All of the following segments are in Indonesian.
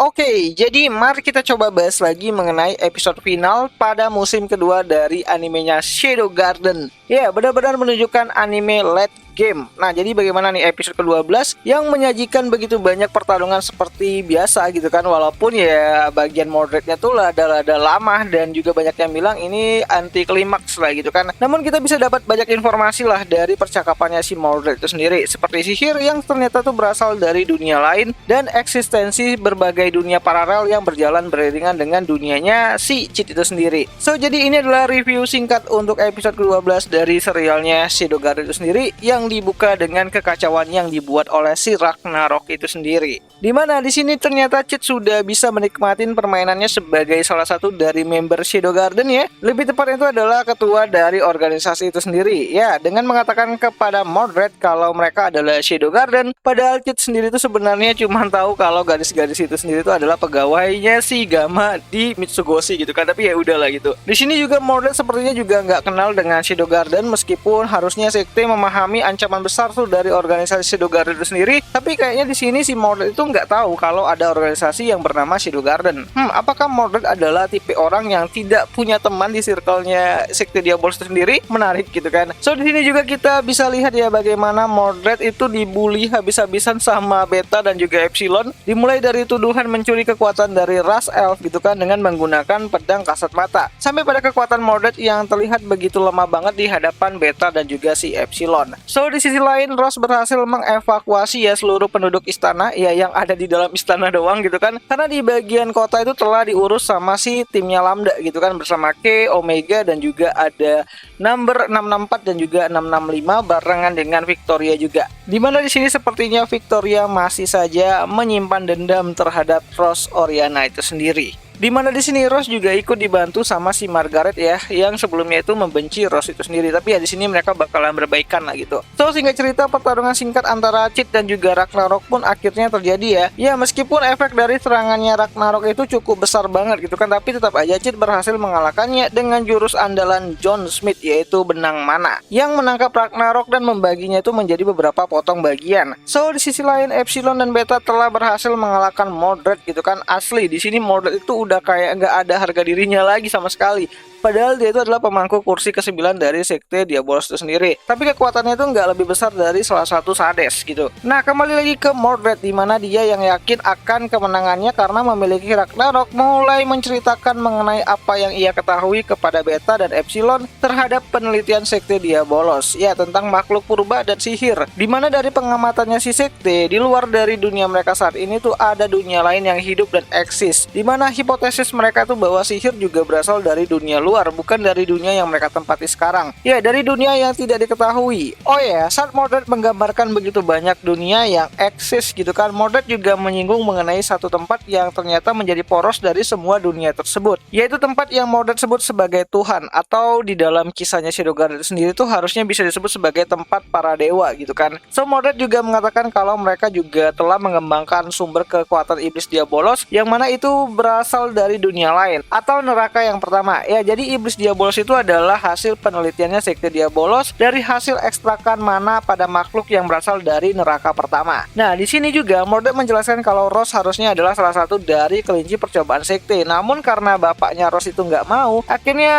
Oke, jadi mari kita coba bahas lagi mengenai episode final pada musim kedua dari animenya Shadow Garden. Ya, benar-benar menunjukkan anime late game. Nah, jadi bagaimana nih episode ke-12 yang menyajikan begitu banyak pertarungan seperti biasa gitu kan, walaupun ya bagian Mordrednya tuh lada-lada lama dan juga banyak yang bilang ini anti klimaks lah gitu kan. Namun kita bisa dapat banyak informasi lah dari percakapannya si Mordred itu sendiri, seperti sihir yang ternyata tuh berasal dari dunia lain dan eksistensi berbagai dunia paralel yang berjalan beriringan dengan dunianya si Cid itu sendiri. So, jadi ini adalah review singkat untuk episode ke-12 dari serialnya Shadow Garden itu sendiri yang dibuka dengan kekacauan yang dibuat oleh si Ragnarok itu sendiri. Dimana di sini ternyata Cid sudah bisa menikmatin permainannya sebagai salah satu dari member Shadow Garden ya. Lebih tepat itu adalah ketua dari organisasi itu sendiri ya, dengan mengatakan kepada Mordred kalau mereka adalah Shadow Garden. Padahal Cid sendiri itu sebenarnya cuma tahu kalau gadis-gadis itu sendiri itu adalah pegawainya si Gama di Mitsugoshi gitu kan. Tapi ya udahlah gitu. Di sini juga Mordred sepertinya juga nggak kenal dengan Shadow Garden, meskipun harusnya sekte memahami ancaman besar tuh dari organisasi Shadow Garden itu sendiri. Tapi kayaknya di sini si Mordred itu nggak tahu kalau ada organisasi yang bernama Shadow Garden. Apakah Mordred adalah tipe orang yang tidak punya teman di circle-nya sekte Diabolos itu sendiri? Menarik gitu kan. So di sini juga kita bisa lihat ya bagaimana Mordred itu dibully habis-habisan sama Beta dan juga Epsilon. Dimulai dari tuduhan mencuri kekuatan dari ras elf gitu kan dengan menggunakan pedang kasat mata, sampai pada kekuatan Mordred yang terlihat begitu lemah banget di hadapan Beta dan juga si Epsilon. So di sisi lain Ross berhasil mengevakuasi ya seluruh penduduk istana ya yang ada di dalam istana doang gitu kan, karena di bagian kota itu telah diurus sama si timnya Lambda gitu kan, bersama K, Omega dan juga ada number 664 dan juga 665 barengan dengan Victoria juga. Dimana di sini sepertinya Victoria masih saja menyimpan dendam terhadap Ross Oriana itu sendiri. Dimana di sini Ross juga ikut dibantu sama si Margaret ya, yang sebelumnya itu membenci Ross itu sendiri. Tapi ya di sini mereka bakalan berbaikan lah gitu. So singkat cerita, pertarungan singkat antara Cid dan juga Ragnarok pun akhirnya terjadi ya. Ya meskipun efek dari serangannya Ragnarok itu cukup besar banget gitu kan, tapi tetap aja Cid berhasil mengalahkannya dengan jurus andalan John Smith, yaitu benang mana, yang menangkap Ragnarok dan membaginya itu menjadi beberapa potong bagian. So di sisi lain Epsilon dan Beta telah berhasil mengalahkan Mordred gitu kan. Asli di sini Mordred itu udah kayak nggak ada harga dirinya lagi sama sekali. Padahal dia itu adalah pemangku kursi ke-9 dari sekte Diabolos itu sendiri. Tapi kekuatannya itu nggak lebih besar dari salah satu Sades gitu. Nah kembali lagi ke Mordred, dimana dia yang yakin akan kemenangannya karena memiliki Ragnarok mulai menceritakan mengenai apa yang ia ketahui kepada Beta dan Epsilon terhadap penelitian sekte Diabolos ya, tentang makhluk purba dan sihir. Dimana dari pengamatannya si sekte, di luar dari dunia mereka saat ini tuh ada dunia lain yang hidup dan eksis, dimana hipotesis mereka tuh bahwa sihir juga berasal dari dunia luar, bukan dari dunia yang mereka tempati sekarang. Ya, dari dunia yang tidak diketahui. Oh ya, saat Mordred menggambarkan begitu banyak dunia yang eksis gitu kan, Mordred juga menyinggung mengenai satu tempat yang ternyata menjadi poros dari semua dunia tersebut, yaitu tempat yang Mordred sebut sebagai Tuhan, atau di dalam kisahnya Shadow Garden sendiri tuh harusnya bisa disebut sebagai tempat para dewa gitu kan. So Mordred juga mengatakan kalau mereka juga telah mengembangkan sumber kekuatan iblis Diabolos, yang mana itu berasal dari dunia lain atau neraka yang pertama. Ya, jadi iblis Diabolos itu adalah hasil penelitiannya sekte Diabolos dari hasil ekstrakan mana pada makhluk yang berasal dari neraka pertama. Nah, di sini juga Mordred menjelaskan kalau Ross harusnya adalah salah satu dari kelinci percobaan sekte. Namun karena bapaknya Ross itu nggak mau, akhirnya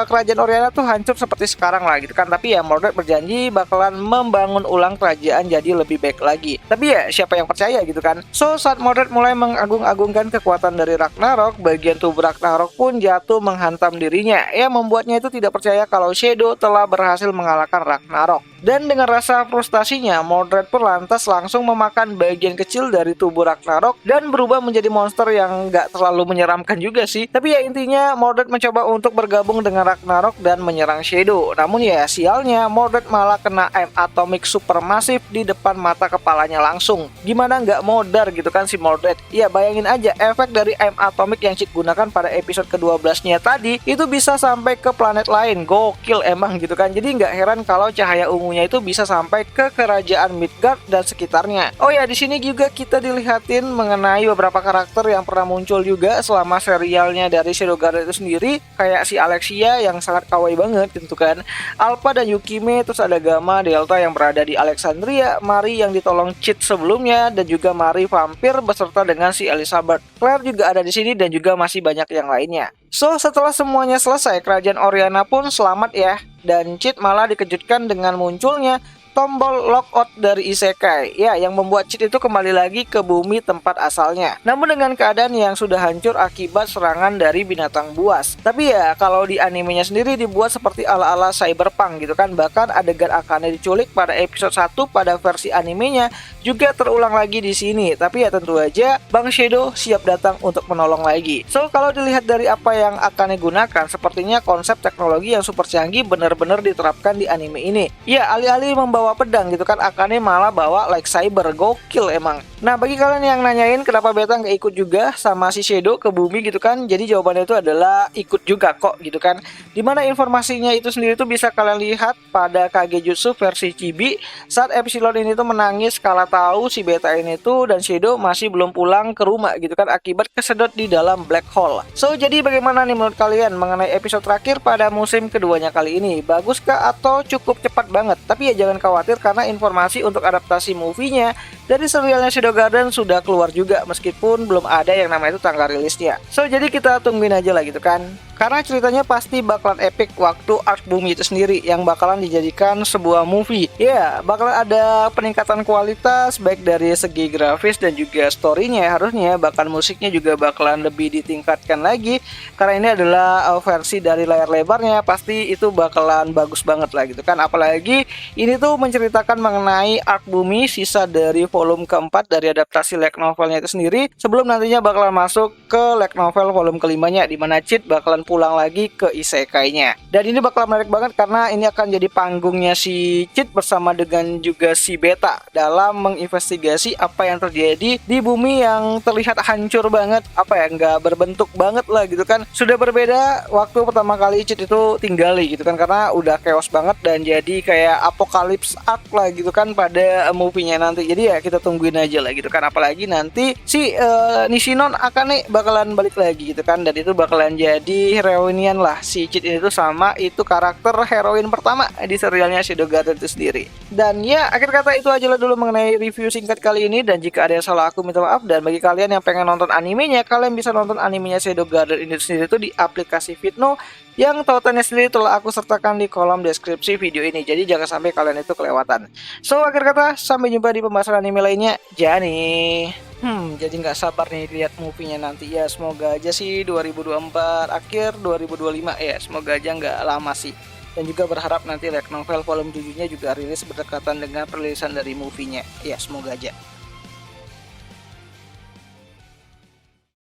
kerajaan Oriana tuh hancur seperti sekarang lah gitu kan. Tapi ya Mordred berjanji bakalan membangun ulang kerajaan jadi lebih baik lagi. Tapi ya siapa yang percaya gitu kan. So saat Mordred mulai mengagung-agungkan kekuatan dari Ragnarok, bagian tubuh Ragnarok pun jatuh menghantam dirinya, yang membuatnya itu tidak percaya kalau Shadow telah berhasil mengalahkan Ragnarok. Dan dengan rasa frustasinya, Mordred pun lantas langsung memakan bagian kecil dari tubuh Ragnarok dan berubah menjadi monster yang nggak terlalu menyeramkan juga sih. Tapi ya intinya Mordred mencoba untuk bergabung dengan Ragnarok dan menyerang Shadow. Namun ya sialnya Mordred malah kena aim atomic supermasif di depan mata kepalanya langsung. Gimana nggak modar gitu kan si Mordred. Ya bayangin aja efek dari aim atomic yang Cid gunakan pada episode ke-12-nya tadi itu bisa sampai ke planet lain. Gokil emang gitu kan. Jadi nggak heran kalau cahaya ungu ilmunya itu bisa sampai ke kerajaan Midgard dan sekitarnya. Oh ya, di sini juga kita dilihatin mengenai beberapa karakter yang pernah muncul juga selama serialnya dari Shadow Garden itu sendiri, kayak si Alexia yang sangat kawaii banget gitu kan, Alpha dan Yukime, terus ada Gamma, Delta yang berada di Alexandria, Mari yang ditolong Cheat sebelumnya, dan juga Mari vampir beserta dengan si Elizabeth. Claire juga ada di sini dan juga masih banyak yang lainnya. So, setelah semuanya selesai, kerajaan Oriana pun selamat ya, dan Cheat malah dikejutkan dengan munculnya tombol lockout dari Isekai, ya, yang membuat Cheat itu kembali lagi ke bumi tempat asalnya. Namun dengan keadaan yang sudah hancur akibat serangan dari binatang buas. Tapi ya, kalau di animenya sendiri dibuat seperti ala-ala cyberpunk gitu kan. Bahkan adegan Akane diculik pada episode 1 pada versi animenya juga terulang lagi di sini. Tapi ya tentu aja Bang Shadow siap datang untuk menolong lagi. So, kalau dilihat dari apa yang Akane gunakan, sepertinya konsep teknologi yang super canggih benar-benar diterapkan di anime ini. Ya, alih-alih membawa pedang gitu kan, Akane malah bawa lightsaber. Gokil emang. Nah, bagi kalian yang nanyain kenapa beta nggak ikut juga sama si Shadow ke bumi gitu kan, jadi jawabannya itu adalah ikut juga kok gitu kan. Dimana informasinya itu sendiri tuh bisa kalian lihat pada Kagejutsu versi Chibi saat Epsilon ini tuh menangis kala tahu si beta ini tuh dan Shadow masih belum pulang ke rumah gitu kan, akibat kesedot di dalam black hole. So, jadi bagaimana nih menurut kalian mengenai episode terakhir pada musim keduanya kali ini? Baguskah atau cukup cepat banget? Tapi ya jangan khawatir karena informasi untuk adaptasi movie-nya dari serialnya Shadow Garden sudah keluar juga, meskipun belum ada yang namanya itu tanggal rilisnya. So, jadi kita tungguin aja lah gitu kan. Karena ceritanya pasti bakalan epic waktu arc bumi itu sendiri yang bakalan dijadikan sebuah movie. Ya, bakalan ada peningkatan kualitas baik dari segi grafis dan juga story-nya. Harusnya bahkan musiknya juga bakalan lebih ditingkatkan lagi. Karena ini adalah versi dari layar lebarnya, pasti itu bakalan bagus banget lah gitu kan. Apalagi ini tuh menceritakan mengenai arc bumi sisa dari volume keempat dari adaptasi light novelnya itu sendiri, sebelum nantinya bakalan masuk ke light novel volume kelimanya, di mana Cheat bakalan pulang lagi ke isekainya. Dan ini bakal menarik banget karena ini akan jadi panggungnya si Cheat bersama dengan juga si Beta dalam menginvestigasi apa yang terjadi di bumi yang terlihat hancur banget, apa ya, nggak berbentuk banget lah gitu kan. Sudah berbeda waktu pertama kali Cheat itu tinggali gitu kan, karena udah chaos banget dan jadi kayak apokalips arc lah gitu kan pada movie-nya nanti. Jadi ya kita tungguin aja lah gitu kan, apalagi nanti si Nishinon Akane bakalan balik lagi gitu kan, dan itu bakalan jadi reunian lah si Cheat ini tuh sama itu karakter heroin pertama di serialnya Shadow Garden itu sendiri. Dan ya, akhir kata itu aja lah dulu mengenai review singkat kali ini, dan jika ada yang salah aku minta maaf. Dan bagi kalian yang pengen nonton animenya, kalian bisa nonton animenya Shadow Garden ini sendiri tuh di aplikasi Fitno yang tautannya sendiri telah aku sertakan di kolom deskripsi video ini, jadi jangan sampai kalian itu kelewatan. So, akhir kata sampai jumpa di pembahasan anime lainnya. Jani jadi nggak sabar nih lihat movie-nya nanti ya. Semoga aja sih 2024 akhir 2025 ya, semoga aja nggak lama sih. Dan juga berharap nanti light novel volume 7-nya juga rilis berdekatan dengan perilisan dari movie-nya. Ya, semoga aja.